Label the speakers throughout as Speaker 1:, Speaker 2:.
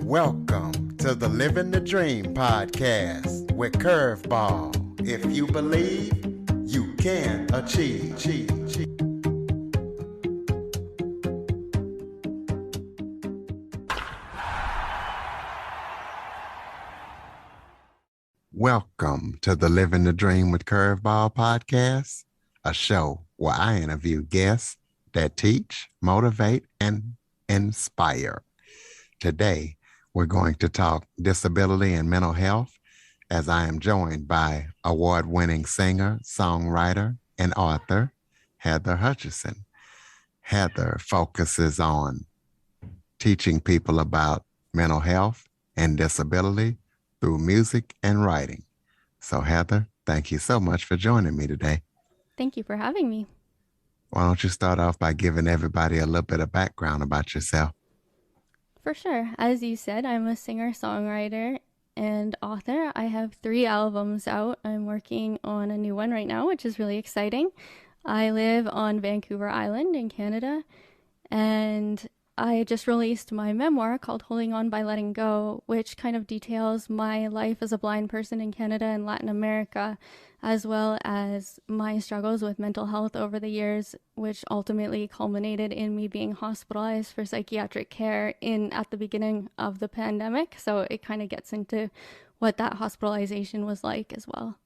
Speaker 1: Welcome to the Living the Dream podcast with Curveball. If you believe, you can achieve. Welcome to the Living the Dream with Curveball podcast, a show where I interview guests that teach, motivate, and inspire. Today, we're going to talk disability and mental health as I am joined by award-winning singer, songwriter, and author, Heather Hutchison. Heather focuses on teaching people about mental health and disability through music and writing. So Heather, thank you so much for joining me today.
Speaker 2: Thank you for having me.
Speaker 1: Why don't you start off by giving everybody a little bit of background about yourself?
Speaker 2: For sure. As you said, I'm a singer, songwriter, and author. I have 3 albums out. I'm working on a new one right now, which is really exciting. I live on Vancouver Island in Canada, and I just released my memoir called Holding On by Letting Go, which kind of details my life as a blind person in Canada and Latin America, as well as my struggles with mental health over the years, which ultimately culminated in me being hospitalized for psychiatric care at the beginning of the pandemic. So it kind of gets into what that hospitalization was like as well.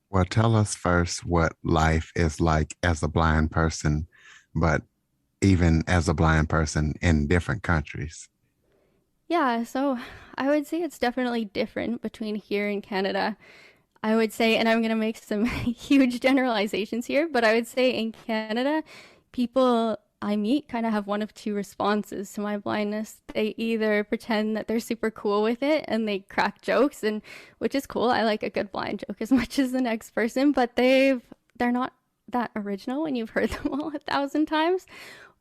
Speaker 1: Well, tell us first what life is like as a blind person, but even as a blind person in different countries.
Speaker 2: Yeah, so I would say it's definitely different between here and Canada. I would say, and I'm going to make some huge generalizations here, but I would say in Canada, people I meet kind of have one of 2 responses to my blindness. They either pretend that they're super cool with it and they crack jokes, and which is cool. I like a good blind joke as much as the next person, but they're not that original when you've heard them all 1,000 times.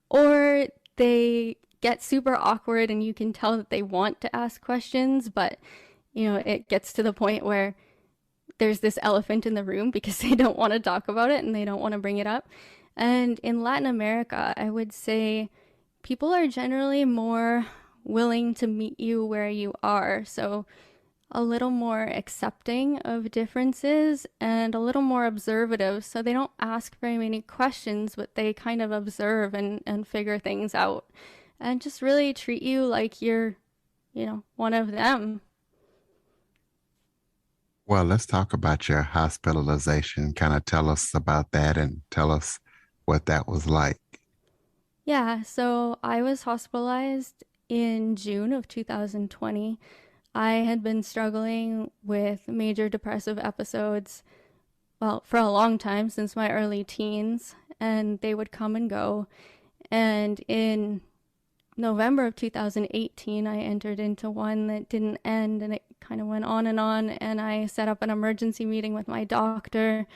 Speaker 2: Or they get super awkward and you can tell that they want to ask questions, but it gets to the point where there's this elephant in the room because they don't want to talk about it and they don't want to bring it up. And in Latin America, I would say people are generally more willing to meet you where you are. So a little more accepting of differences and a little more observative. So they don't ask very many questions, but they kind of observe and figure things out and just really treat you like you're, one of them.
Speaker 1: Well, let's talk about your hospitalization. Kind of tell us about that and tell us what that was like.
Speaker 2: Yeah, so I was hospitalized in June of 2020. I had been struggling with major depressive episodes, well, for a long time, since my early teens, and they would come and go. And in November of 2018, I entered into one that didn't end, and it kind of went on, and I set up an emergency meeting with my doctor.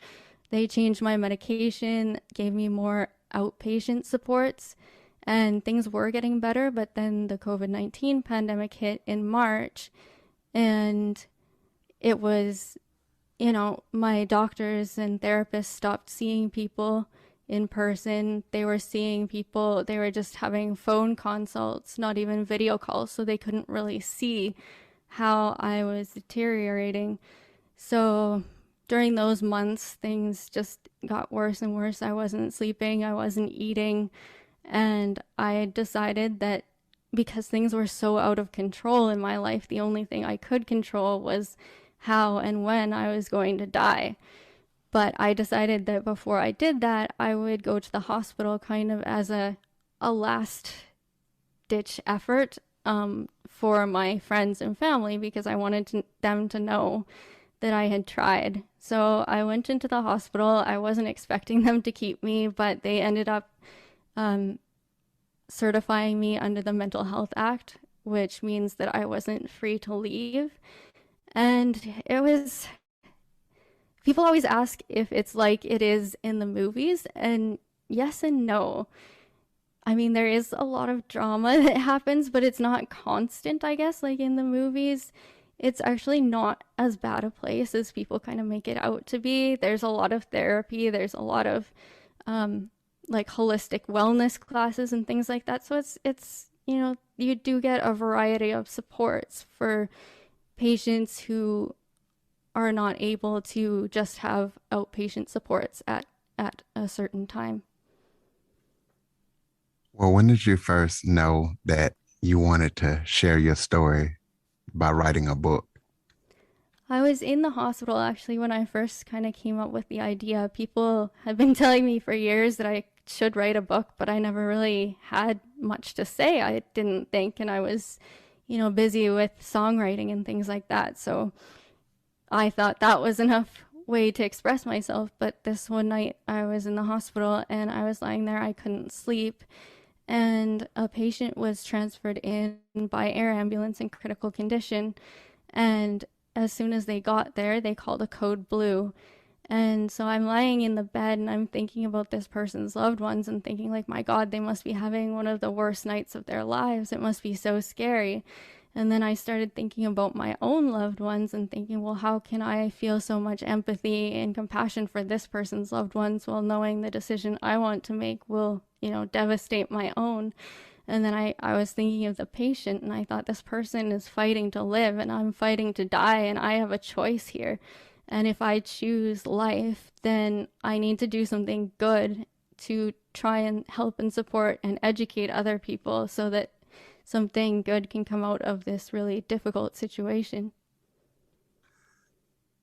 Speaker 2: They changed my medication, gave me more outpatient supports, and things were getting better, but then the COVID-19 pandemic hit in March, and it was, my doctors and therapists stopped seeing people in person. They were seeing people, they were just having phone consults, not even video calls, so they couldn't really see how I was deteriorating. So during those months, things just got worse and worse. I wasn't sleeping, I wasn't eating, and I decided that because things were so out of control in my life, the only thing I could control was how and when I was going to die. But I decided that before I did that, I would go to the hospital kind of as a last-ditch effort for my friends and family, because I wanted them to know that I had tried. So I went into the hospital. I wasn't expecting them to keep me, but they ended up certifying me under the Mental Health Act, which means that I wasn't free to leave. And it was... People always ask if it's like it is in the movies, and yes and no. I mean, there is a lot of drama that happens, but it's not constant, I guess, like in the movies. It's actually not as bad a place as people kind of make it out to be. There's a lot of therapy. There's a lot of like holistic wellness classes and things like that. So it's you do get a variety of supports for patients who are not able to just have outpatient supports at a certain time.
Speaker 1: Well, when did you first know that you wanted to share your story by writing a book?
Speaker 2: I was in the hospital actually when I first kind of came up with the idea. People had been telling me for years that I should write a book, but I never really had much to say. I didn't think, and I was, busy with songwriting and things like that. So I thought that was enough way to express myself. But this one night I was in the hospital and I was lying there. I couldn't sleep. And a patient was transferred in by air ambulance in critical condition. And as soon as they got there, they called a code blue. And so I'm lying in the bed and I'm thinking about this person's loved ones and thinking, like, my God, they must be having one of the worst nights of their lives. It must be so scary. And then I started thinking about my own loved ones and thinking, well, how can I feel so much empathy and compassion for this person's loved ones while knowing the decision I want to make will, devastate my own? And then I was thinking of the patient and I thought, this person is fighting to live and I'm fighting to die and I have a choice here. And if I choose life, then I need to do something good to try and help and support and educate other people so that something good can come out of this really difficult situation.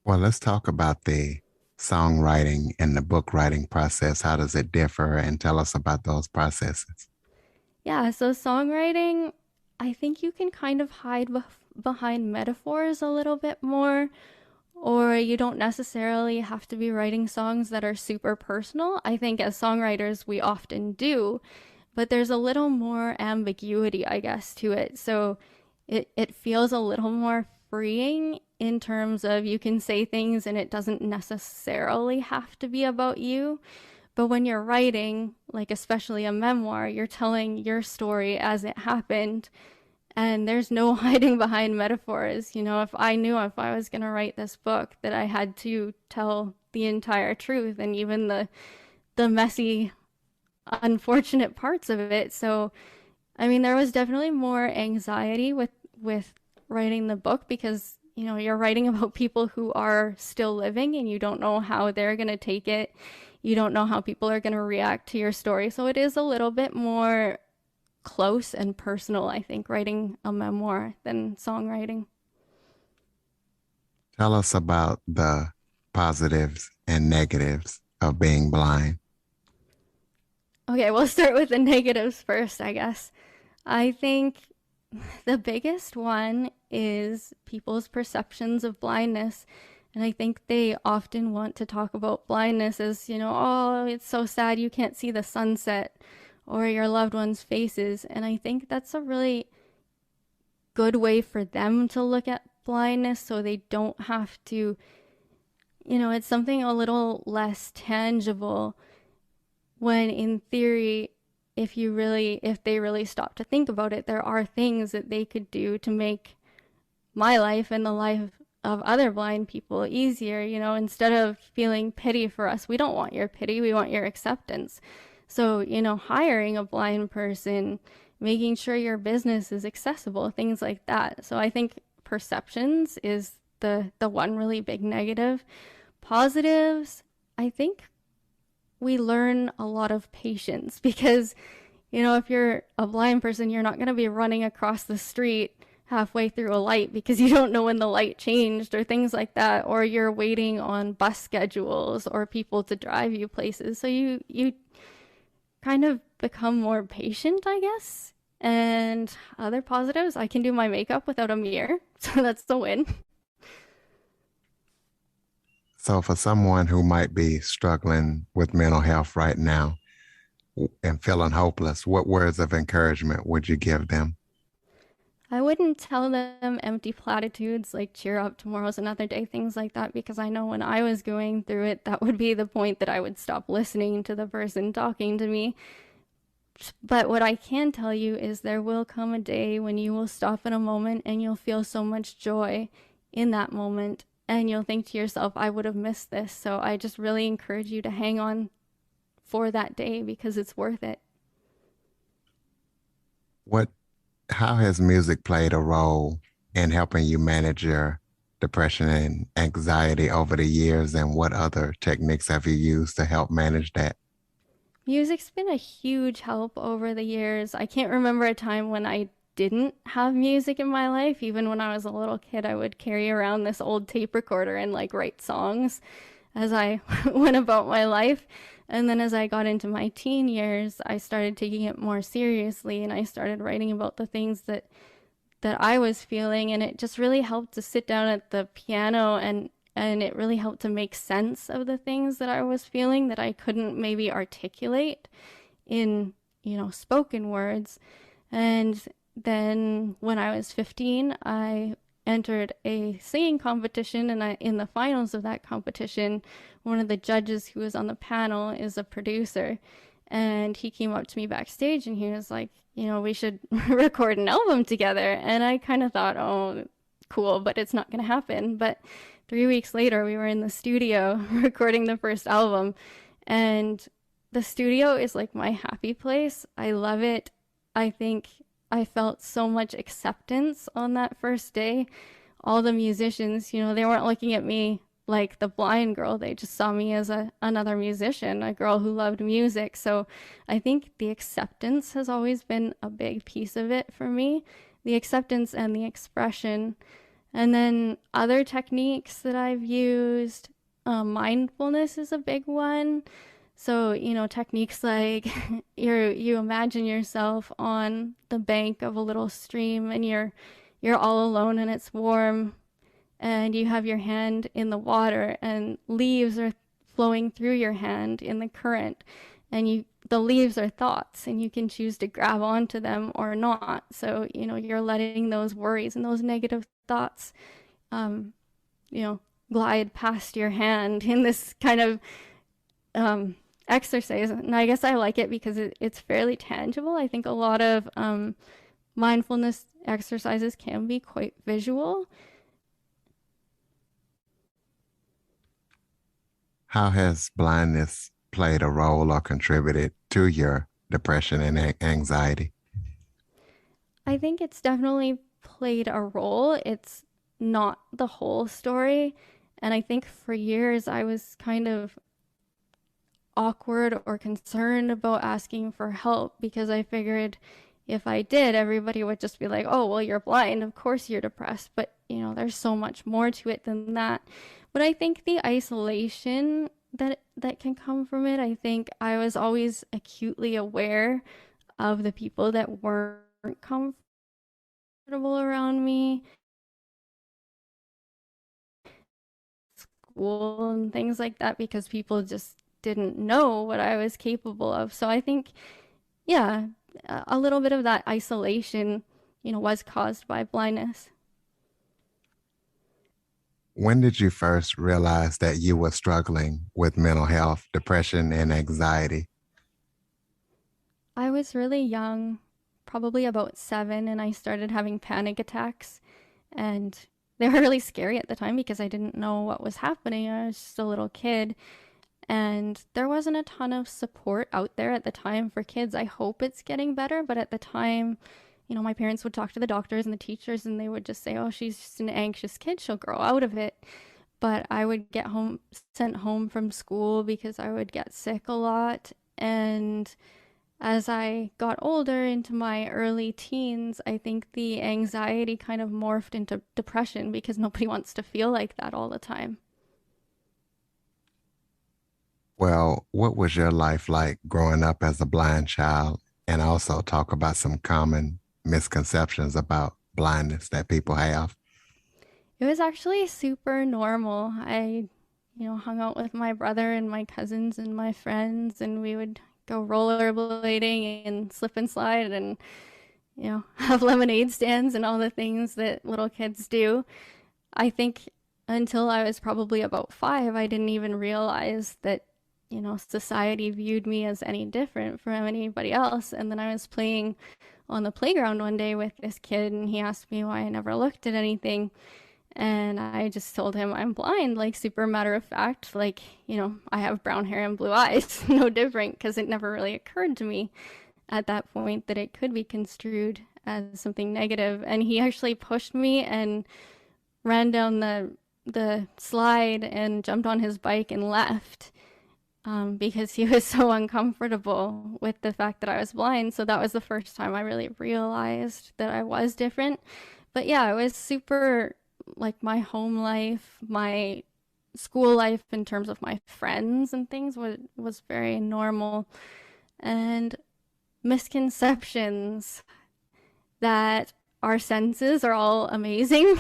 Speaker 1: Well, let's talk about the songwriting and the book writing process. How does it differ? And tell us about those processes.
Speaker 2: Yeah, so songwriting, I think you can kind of hide behind metaphors a little bit more, or you don't necessarily have to be writing songs that are super personal. I think as songwriters, we often do, but there's a little more ambiguity, I guess, to it. So it feels a little more freeing in terms of you can say things and it doesn't necessarily have to be about you. But when you're writing, like especially a memoir, you're telling your story as it happened. And there's no hiding behind metaphors. If I knew if I was going to write this book that I had to tell the entire truth and even the messy, unfortunate parts of it. So, I mean, there was definitely more anxiety with writing the book because, you're writing about people who are still living and you don't know how they're going to take it. You don't know how people are going to react to your story. So it is a little bit more close and personal, I think, writing a memoir than songwriting.
Speaker 1: Tell us about the positives and negatives of being blind.
Speaker 2: Okay, we'll start with the negatives first, I guess. I think the biggest one is people's perceptions of blindness. And I think they often want to talk about blindness as, oh, it's so sad you can't see the sunset or your loved ones' faces. And I think that's a really good way for them to look at blindness so they don't have to, it's something a little less tangible when in theory, if they really stop to think about it, there are things that they could do to make my life and the life of other blind people easier. Instead of feeling pity for us, we don't want your pity, we want your acceptance. So, hiring a blind person, making sure your business is accessible, things like that. So I think perceptions is the one really big negative. Positives, I think we learn a lot of patience because, if you're a blind person, you're not going to be running across the street halfway through a light because you don't know when the light changed or things like that, or you're waiting on bus schedules or people to drive you places. So you kind of become more patient, I guess. And other positives, I can do my makeup without a mirror, so that's the win.
Speaker 1: So, for someone who might be struggling with mental health right now and feeling hopeless, what words of encouragement would you give them?
Speaker 2: I wouldn't tell them empty platitudes like cheer up, tomorrow's another day, things like that, because I know when I was going through it, that would be the point that I would stop listening to the person talking to me. But what I can tell you is there will come a day when you will stop in a moment and you'll feel so much joy in that moment. And you'll think to yourself, I would have missed this. So I just really encourage you to hang on for that day because it's worth it.
Speaker 1: What How has music played a role in helping you manage your depression and anxiety over the years, and what other techniques have you used to help manage that?
Speaker 2: Music's been a huge help over the years. I can't remember a time when I didn't have music in my life. Even when I was a little kid, I would carry around this old tape recorder and like write songs as I went about my life. And then as I got into my teen years, I started taking it more seriously and I started writing about the things that I was feeling, and it just really helped to sit down at the piano and it really helped to make sense of the things that I was feeling that I couldn't maybe articulate in, spoken words. And then when I was 15, I entered a singing competition, and in the finals of that competition, one of the judges who was on the panel is a producer, and he came up to me backstage and he was like, we should record an album together. And I kind of thought, oh, cool, but it's not going to happen. But 3 weeks later, we were in the studio recording the first album, and the studio is like my happy place. I love it. I think I felt so much acceptance on that first day. All the musicians, they weren't looking at me like the blind girl. They just saw me as another musician, a girl who loved music. So I think the acceptance has always been a big piece of it for me. The acceptance and the expression. And then other techniques that I've used, mindfulness is a big one. So, techniques like you imagine yourself on the bank of a little stream and you're all alone and it's warm and you have your hand in the water and leaves are flowing through your hand in the current, and the leaves are thoughts and you can choose to grab onto them or not. So, you're letting those worries and those negative thoughts um, you know, glide past your hand in this kind of um, exercise. And I guess I like it because it's fairly tangible. I think a lot of mindfulness exercises can be quite visual.
Speaker 1: How has blindness played a role or contributed to your depression and anxiety?
Speaker 2: I think it's definitely played a role. It's not the whole story. And I think for years I was kind of awkward or concerned about asking for help because I figured if I did, everybody would just be like, oh, well, you're blind. Of course you're depressed. But, there's so much more to it than that. But I think the isolation that can come from it, I think I was always acutely aware of the people that weren't comfortable around me, school and things like that, because people just didn't know what I was capable of. So I think, yeah, a little bit of that isolation, was caused by blindness.
Speaker 1: When did you first realize that you were struggling with mental health, depression, and anxiety?
Speaker 2: I was really young, probably about 7, and I started having panic attacks. And they were really scary at the time because I didn't know what was happening. I was just a little kid. And there wasn't a ton of support out there at the time for kids. I hope it's getting better, but at the time, my parents would talk to the doctors and the teachers, and they would just say, oh, she's just an anxious kid. She'll grow out of it. But I would get sent home from school because I would get sick a lot. And as I got older into my early teens, I think the anxiety kind of morphed into depression because nobody wants to feel like that all the time.
Speaker 1: Well, what was your life like growing up as a blind child? And also talk about some common misconceptions about blindness that people have.
Speaker 2: It was actually super normal. I, hung out with my brother and my cousins and my friends, and we would go rollerblading and slip and slide and, have lemonade stands and all the things that little kids do. I think until I was probably about 5, I didn't even realize that, society viewed me as any different from anybody else. And then I was playing on the playground one day with this kid, and he asked me why I never looked at anything. And I just told him I'm blind, like super matter of fact, like, I have brown hair and blue eyes, no different, because it never really occurred to me. at that point that it could be construed as something negative. And he actually pushed me and ran down the slide and jumped on his bike and left, because he was so uncomfortable with the fact that I was blind. So that was the first time I really realized that I was different. But yeah, it was super, like, my home life, my school life in terms of my friends and things was very normal. And misconceptions that our senses are all amazing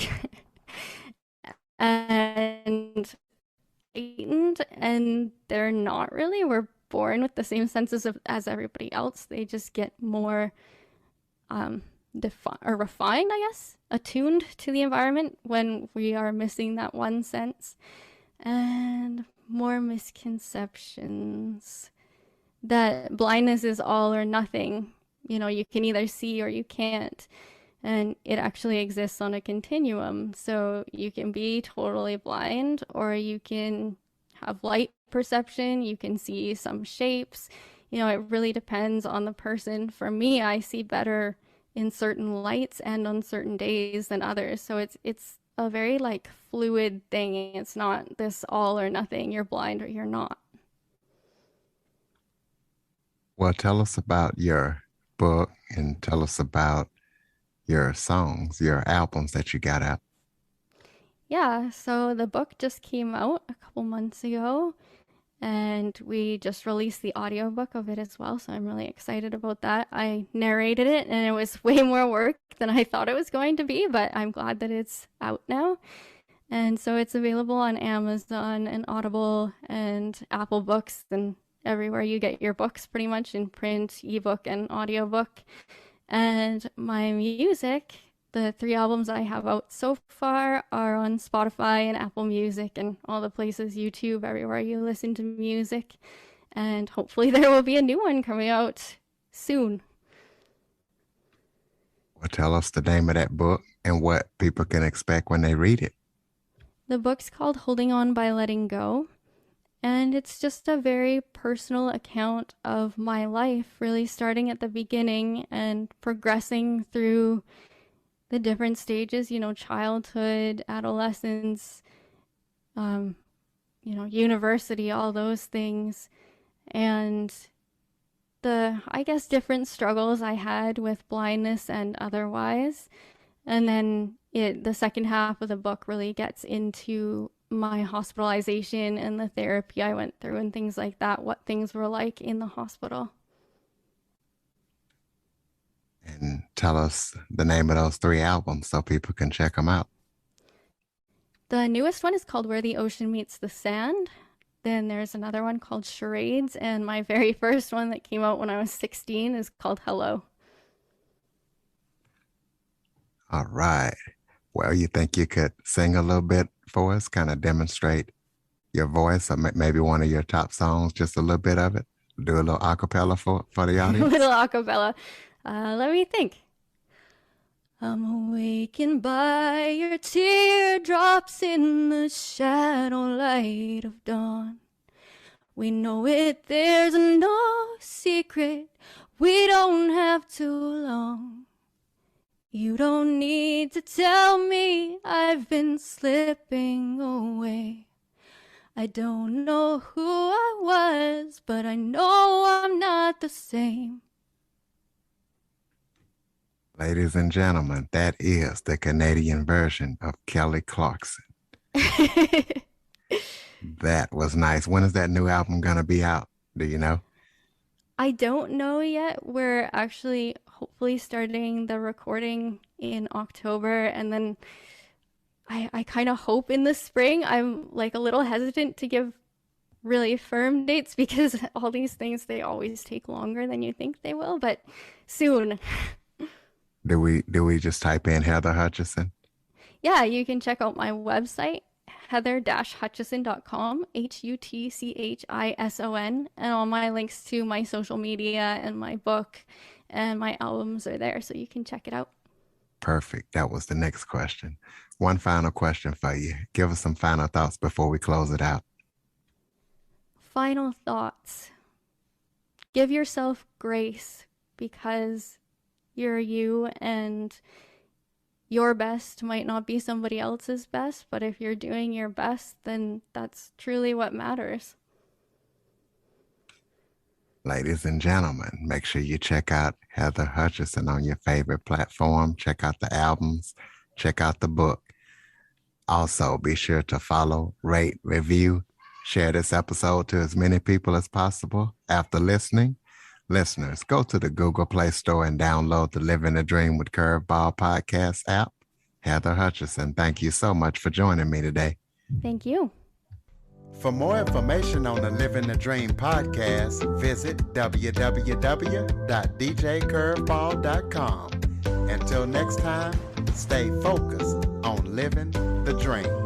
Speaker 2: and heightened, and they're not really. We're born with the same senses as everybody else. They just get more refined, I guess, attuned to the environment when we are missing that one sense. And more misconceptions that blindness is all or nothing. You know, you can either see or you can't. And it actually exists on a continuum. So you can be totally blind, or you can have light perception, you can see some shapes. You know, it really depends on the person. For me, I see better in certain lights and on certain days than others. So it's a very like fluid thing. It's not this all or nothing. You're blind or you're not.
Speaker 1: Well, tell us about your book and tell us about your songs, your albums that you got out.
Speaker 2: Yeah, so the book just came out a couple months ago, and we just released the audiobook of it as well, so I'm really excited about that. I narrated it, and it was way more work than I thought it was going to be, but I'm glad that it's out now. And so it's available on Amazon and Audible and Apple Books and everywhere you get your books, pretty much, in print, ebook, and audiobook. And my music, the three albums I have out so far, are on Spotify and Apple Music and all the places, YouTube, everywhere you listen to music. And hopefully there will be a new one coming out soon.
Speaker 1: Well, tell us the name of that book and what people can expect when they read it.
Speaker 2: The book's called Holding On by Letting Go. And it's just a very personal account of my life, really starting at the beginning and progressing through the different stages, you know, childhood, adolescence, university, all those things. And the, I guess, different struggles I had with blindness and otherwise. And then the second half of the book really gets into my hospitalization and the therapy I went through and things like that, what things were like in the hospital.
Speaker 1: And tell us the name of those three albums so people can check them out.
Speaker 2: The newest one is called Where the Ocean Meets the Sand. Then there's another one called Charades. And my very first one that came out when I was 16 is called Hello.
Speaker 1: All right. Well, you think you could sing a little bit for us, kind of demonstrate your voice, or maybe one of your top songs, just a little bit of it? Do a little acapella for the
Speaker 2: A
Speaker 1: audience?
Speaker 2: little acapella. Let me think. I'm awakened by your teardrops in the shadow light of dawn. We know it, there's no secret. We don't have too long. You don't need to tell me I've been slipping away. I don't know who I was, but I know I'm not the same.
Speaker 1: Ladies and gentlemen, that is the Canadian version of Kelly Clarkson. That was nice. When is that new album going to be out? Do you know?
Speaker 2: I don't know yet. We're actually hopefully starting the recording in October, and then I kind of hope in the spring. I'm like a little hesitant to give really firm dates because all these things, they always take longer than you think they will, but soon.
Speaker 1: Do we just type in Heather Hutchison?
Speaker 2: Yeah, you can check out my website, heather-hutchison.com, Hutchison, and all my links to my social media and my book and my albums are there, so you can check it out.
Speaker 1: Perfect. That was the next question. One final question for you. Give us some final thoughts before we close it out.
Speaker 2: Final thoughts. Give yourself grace. because you're you, and your best might not be somebody else's best, but if you're doing your best, then that's truly what matters.
Speaker 1: Ladies and gentlemen, make sure you check out Heather Hutchison on your favorite platform. Check out the albums, check out the book. Also, be sure to follow, rate, review, share this episode to as many people as possible. After listening, listeners, go to the Google Play Store and download the Living the Dream with Curveball podcast app. Heather Hutchison, thank you so much for joining me today.
Speaker 2: Thank you.
Speaker 1: For more information on the Living the Dream podcast, visit www.djcurveball.com. Until next time, stay focused on living the dream.